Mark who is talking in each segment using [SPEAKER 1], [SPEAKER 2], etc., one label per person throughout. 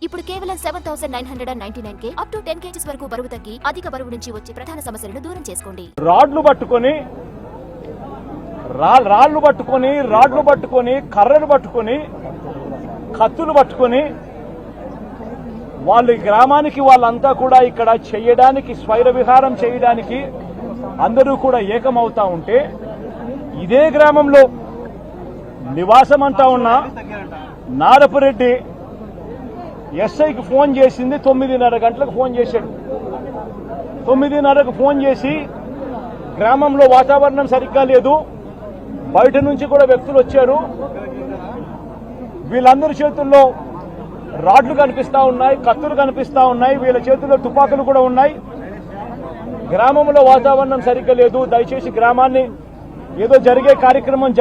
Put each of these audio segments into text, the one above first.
[SPEAKER 1] ఇప్పుడు కేవలం 7,999 up to 10 kgs వరకు బరువు తగ్గి అధిక బరువు నుంచి వచ్చే ప్రధాన సమస్యలను దూరం చేసుకోండి.
[SPEAKER 2] రాళ్లు పట్టుకొని కర్రలు పట్టుకొని కత్తులు పట్టుకొని వాళ్ళ గ్రామానికి వాళ్ళంతా కూడా ఇక్కడ చేయడానికి స్వైర విహారం చేయడానికి అందరూ కూడా ఏకమవుతా ఉంటే ఇదే గ్రామంలో నివాసం అంతా ఉన్న నారపురెడ్డి ఎస్ఐకి ఫోన్ చేసింది 9:30 గంటలకు ఫోన్ చేశాడు. 9:30కు ఫోన్ చేసి గ్రామంలో వాతావరణం సరిగ్గా లేదు, బయట నుంచి కూడా వ్యక్తులు వచ్చారు, వీళ్ళందరి చేతుల్లో రాడ్లు కనిపిస్తా ఉన్నాయి, కత్తులు కనిపిస్తా ఉన్నాయి, వీళ్ళ చేతుల్లో తుపాకులు కూడా ఉన్నాయి, గ్రామంలో వాతావరణం సరిగ్గా లేదు, దయచేసి గ్రామాన్ని ఏదో జరిగే కార్యక్రమం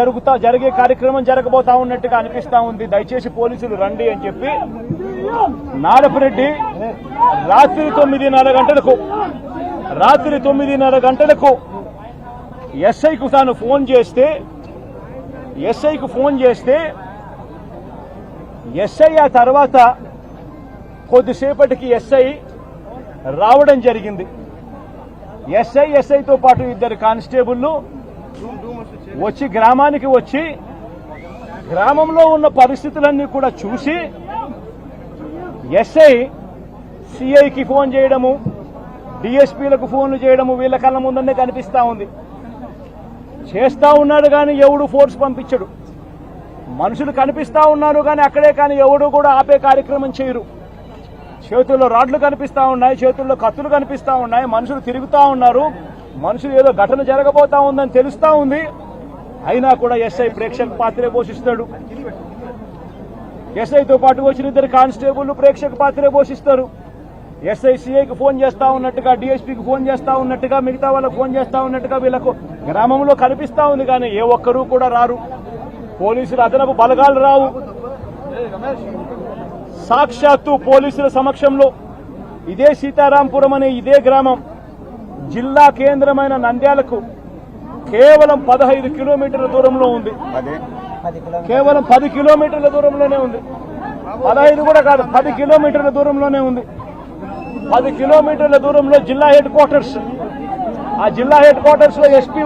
[SPEAKER 2] జరగబోతా ఉన్నట్టుగా అనిపిస్తా ఉంది, దయచేసి పోలీసులు రండి అని చెప్పి నారపురెడ్డి రాత్రి 9:30 గంటలకు ఎస్ఐకు తాను ఫోన్ చేస్తే ఎస్ఐ ఆ తర్వాత కొద్దిసేపటికి ఎస్ఐ రావడం జరిగింది. ఎస్ఐతో పాటు 2 కానిస్టేబుళ్లు వచ్చి గ్రామానికి వచ్చి గ్రామంలో ఉన్న పరిస్థితులన్నీ కూడా చూసి ఎస్ఐ సిఐకి ఫోన్ చేయడము, డిఎస్పీలకు ఫోన్లు చేయడము వీళ్ళ కళ్ళ ముందనే కనిపిస్తా ఉంది. చేస్తా ఉన్నాడు కానీ ఎవడు ఫోర్స్ పంపించడు, మనుషులు కనిపిస్తా ఉన్నారు కానీ అక్కడే కానీ ఎవడు కూడా ఆపే కార్యక్రమం చేయరు. చేతుల్లో రాడ్లు కనిపిస్తా ఉన్నాయి, చేతుల్లో కత్తులు కనిపిస్తా ఉన్నాయి, మనుషులు తిరుగుతా ఉన్నారు, మనుషులు ఏదో ఘటన జరగబోతా ఉందని తెలుస్తా ఉంది, అయినా కూడా ఎస్ఐ ప్రేక్షక పాత్రే పోషిస్తాడు. ఎస్ఐతో పాటు వచ్చిన 2 కానిస్టేబుల్ ప్రేక్షక పాత్రే పోషిస్తారు. ఎస్ఐ సిఐకి ఫోన్ చేస్తా ఉన్నట్టుగా, డిఎస్పీకి ఫోన్ చేస్తా ఉన్నట్టుగా, మిగతా వాళ్ళకు ఫోన్ చేస్తా ఉన్నట్టుగా వీళ్ళకు గ్రామంలో కనిపిస్తా ఉంది కానీ ఏ ఒక్కరూ కూడా రారు. పోలీసులు అదనపు బలగాలు రావు. సాక్షాత్తు పోలీసుల సమక్షంలో ఇదే సీతారాంపురం అనే ఇదే గ్రామం జిల్లా కేంద్రమైన నంద్యాలకు కేవలం 15 కిలోమీటర్ల దూరంలో ఉంది. కేవలం 10 కిలోమీటర్ల దూరంలోనే ఉంది. 15 కూడా కాదు, 10 కిలోమీటర్ల దూరంలోనే ఉంది. 10 కిలోమీటర్ల దూరంలో జిల్లా హెడ్ క్వార్టర్స్. ఆ జిల్లా హెడ్ క్వార్టర్స్ లో ఎస్పీ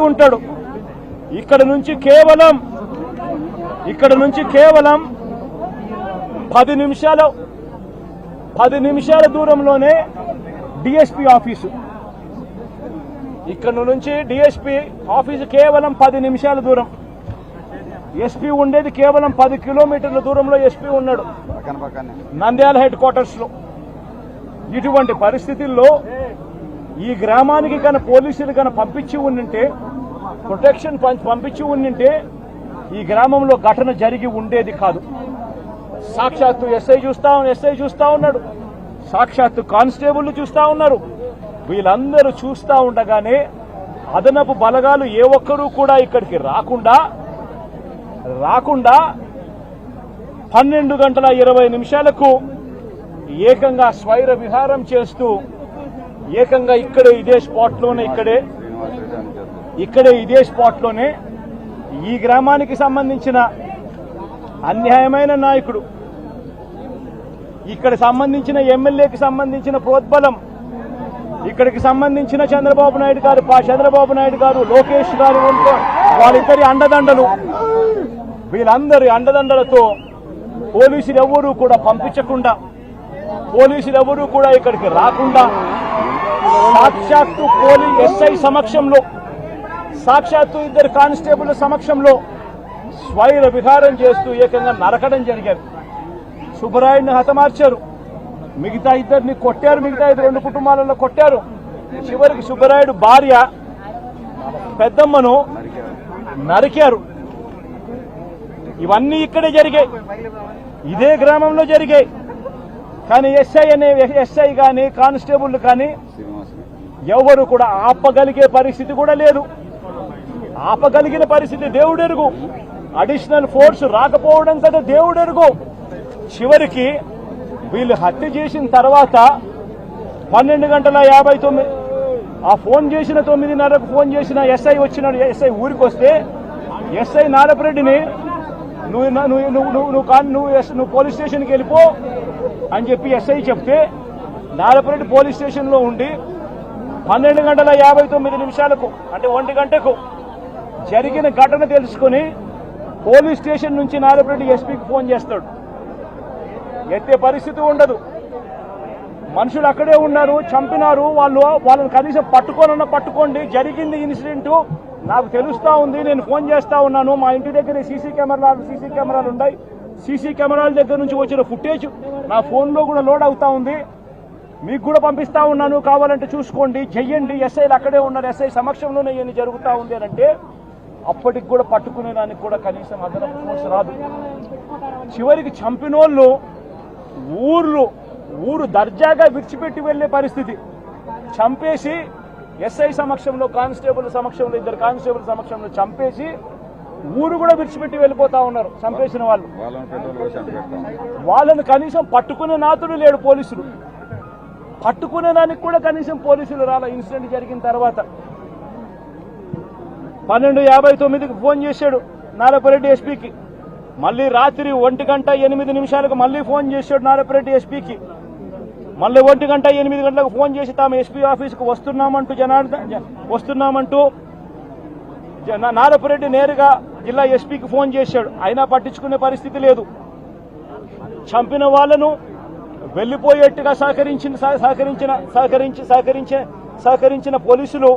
[SPEAKER 2] ఉంటాడు. ఇక్కడ నుంచి కేవలం 10 నిమిషాల దూరంలోనే డిఎస్పీ ఆఫీసు. ఇక్కడ నుంచి డిఎస్పీ ఆఫీసు కేవలం 10 నిమిషాల దూరం. ఎస్పీ ఉండేది కేవలం 10 కిలోమీటర్ల దూరంలో ఎస్పీ ఉన్నాడు నంద్యాల హెడ్ క్వార్టర్స్ లో. ఇటువంటి పరిస్థితుల్లో ఈ గ్రామానికి కనుక పోలీసులు కనుక పంపించి ఉండింటే, ప్రొటెక్షన్ పంపించి ఉండింటే ఈ గ్రామంలో ఘటన జరిగి ఉండేది కాదు. సాక్షాత్తు ఎస్ఐ చూస్తా ఉన్నాడు, సాక్షాత్తు కానిస్టేబుల్ చూస్తా ఉన్నారు. వీళ్ళందరూ చూస్తా ఉండగానే అదనపు బలగాలు ఏ ఒక్కరూ కూడా ఇక్కడికి రాకుండా 12:20 ఏకంగా స్వైర విహారం చేస్తూ ఏకంగా ఇదే స్పాట్లోనే ఈ గ్రామానికి సంబంధించిన అన్యాయమైన నాయకుడు, ఇక్కడ సంబంధించిన ఎమ్మెల్యేకి సంబంధించిన ప్రోద్బలం, ఇక్కడికి సంబంధించిన చంద్రబాబు నాయుడు గారు, లోకేష్ గారు, వాళ్ళిద్దరి అండదండలు, వీళ్ళందరి అండదండలతో పోలీసులు ఎవరూ కూడా పంపించకుండా, పోలీసులు ఎవరూ కూడా ఇక్కడికి రాకుండా సాక్షాత్తు ఎస్ఐ సమక్షంలో, సాక్షాత్తు 2 కానిస్టేబుల్ సమక్షంలో స్వైర విహారం చేస్తూ ఏకంగా నరకడం జరిగారు. సుబ్బరాయుడిని హతమార్చారు, మిగతా 2 కొట్టారు, మిగతా 2 కుటుంబాలలో కొట్టారు. చివరికి సుబ్బరాయుడు భార్య పెద్దమ్మను నరికారు. ఇవన్నీ ఇక్కడే జరిగాయి, ఇదే గ్రామంలో జరిగాయి. కానీ ఎస్ఐ కానీ కానిస్టేబుల్ కానీ ఎవరు కూడా ఆపగలిగే పరిస్థితి కూడా లేదు. ఆపగలిగిన పరిస్థితి దేవుడెరుగు, అడిషనల్ ఫోర్స్ రాకపోవడం కదా దేవుడెరుగు. చివరికి వీళ్ళు హత్య చేసిన తర్వాత 12:59 ఆ ఫోన్ చేసిన 9:30కు ఫోన్ చేసిన ఎస్ఐ ఊరికి వస్తే ఎస్ఐ నారపరెడ్డిని నువ్వు పోలీస్ స్టేషన్కి వెళ్ళిపో అని చెప్పి ఎస్ఐ చెప్తే నారపరెడ్డి పోలీస్ స్టేషన్లో ఉండి 12:59 అంటే 1 గంటకు జరిగిన ఘటన తెలుసుకుని పోలీస్ స్టేషన్ నుంచి నారపరెడ్డి ఎస్పీకి ఫోన్ చేస్తాడు. ఎత్తే పరిస్థితి ఉండదు. మనుషులు అక్కడే ఉన్నారు, చంపినారు, వాళ్ళని కనీసం పట్టుకోండి, జరిగింది ఇన్సిడెంట్ నాకు తెలుస్తా ఉంది, నేను ఫోన్ చేస్తా ఉన్నాను, మా ఇంటి దగ్గర సీసీ కెమెరాలు ఉన్నాయి, సీసీ కెమెరాల దగ్గర నుంచి వచ్చిన ఫుటేజ్ నా ఫోన్లో కూడా లోడ్ అవుతా ఉంది, మీకు కూడా పంపిస్తా ఉన్నాను, కావాలంటే చూసుకోండి, చెయ్యండి, ఎస్ఐలు అక్కడే ఉన్నారు, ఎస్ఐ సమక్షంలోనే ఇవన్నీ జరుగుతూ ఉంది అని అంటే అప్పటికి కూడా పట్టుకునే దానికి కూడా కనీసం అదనపు ఫోర్స్ రాదు. చివరికి చంపినోళ్ళు ఊరు దర్జాగా విడిచిపెట్టి వెళ్లే పరిస్థితి. చంపేసి ఎస్ఐ సమక్షంలో, కానిస్టేబుల్ సమక్షంలో, 2 కానిస్టేబుల్ సమక్షంలో చంపేసి ఊరు కూడా విడిచిపెట్టి వెళ్ళిపోతా ఉన్నారు చంపేసిన వాళ్ళు. వాళ్ళని కనీసం పట్టుకునే నాతుడు లేడు పోలీసులు. పట్టుకునే దానికి కూడా కనీసం పోలీసులు రాలా. ఇన్సిడెంట్ జరిగిన తర్వాత 12:59కి ఫోన్ చేశాడు నారపరెడ్డి ఎస్పీకి. మళ్ళీ రాత్రి 1:08 మళ్ళీ ఫోన్ చేశాడు నారపరెడ్డి ఎస్పీకి. మళ్ళీ 1:08 ఫోన్ చేసి తాము ఎస్పీ ఆఫీస్కు వస్తున్నామంటూ నారపరెడ్డి నేరుగా జిల్లా ఎస్పీకి ఫోన్ చేశాడు. అయినా పట్టించుకునే పరిస్థితి లేదు. చంపిన వాళ్లను వెళ్లిపోయేట్టుగా సహకరించిన పోలీసులు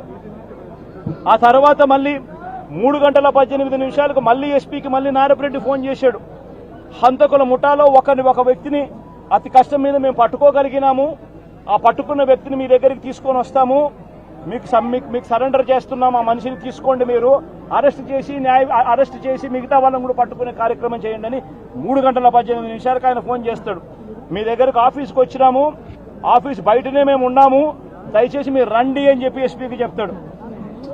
[SPEAKER 2] ఆ తర్వాత మళ్ళీ 3:18 మళ్ళీ ఎస్పీకి మళ్ళీ నారపరెడ్డి ఫోన్ చేశాడు. హంతకుల ముఠాలో ఒక వ్యక్తిని అతి కష్టం మీద మేము పట్టుకోగలిగినాము, ఆ పట్టుకున్న వ్యక్తిని మీ దగ్గరికి తీసుకొని వస్తాము, మీకు సరెండర్ చేస్తున్నాము, ఆ మనిషిని తీసుకోండి, మీరు అరెస్ట్ చేసి మిగతా వాళ్ళని కూడా పట్టుకునే కార్యక్రమం చేయండి అని 3:18 ఆయన ఫోన్ చేస్తాడు. మీ దగ్గరకు ఆఫీస్కి వచ్చినాము, ఆఫీస్ బయటనే మేము ఉన్నాము, దయచేసి మీరు రండి అని చెప్పి ఎస్పీకి చెప్తాడు.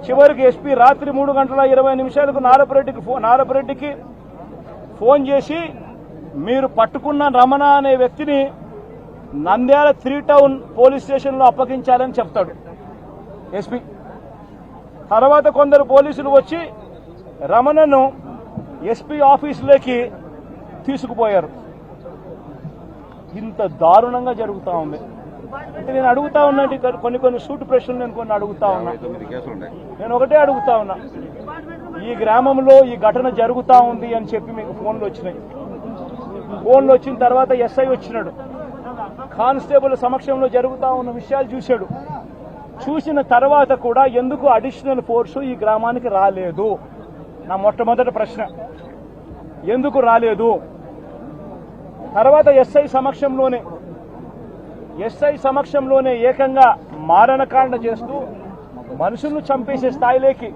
[SPEAKER 2] చివరికి ఎస్పీ రాత్రి 3:20 నారపరెడ్డికి ఫోన్ చేసి మీరు పట్టుకున్న రమణ అనే వ్యక్తిని నంద్యాల 3 టౌన్ పోలీస్ స్టేషన్లో అప్పగించాలని చెప్తాడు ఎస్పీ. తర్వాత కొందరు పోలీసులు వచ్చి రమణను ఎస్పీ ఆఫీసులోకి తీసుకుపోయారు. ఇంత దారుణంగా జరుగుతూ ఉంది. నేను అడుగుతా ఉన్నట్టు కొన్ని సూటు ప్రశ్నలు నేను అడుగుతా ఉన్నా. నేను ఒకటే అడుగుతా ఉన్నా, ఈ గ్రామంలో ఈ ఘటన జరుగుతూ ఉంది అని చెప్పి మీకు ఫోన్లు వచ్చినాయి. ఫోన్లు వచ్చిన తర్వాత ఎస్ఐ వచ్చినాడు, కానిస్టేబుల్ సమక్షంలో జరుగుతూ ఉన్న విషయాలు చూశాడు. చూసిన తర్వాత కూడా ఎందుకు అడిషనల్ ఫోర్సు ఈ గ్రామానికి రాలేదు? నా మొట్టమొదటి ప్రశ్న, ఎందుకు రాలేదు? తర్వాత ఎస్ఐ సమక్షంలోనే ఏకంగా మారణకాండ చేస్తూ మనుషులను చంపేసే స్థాయిలోకి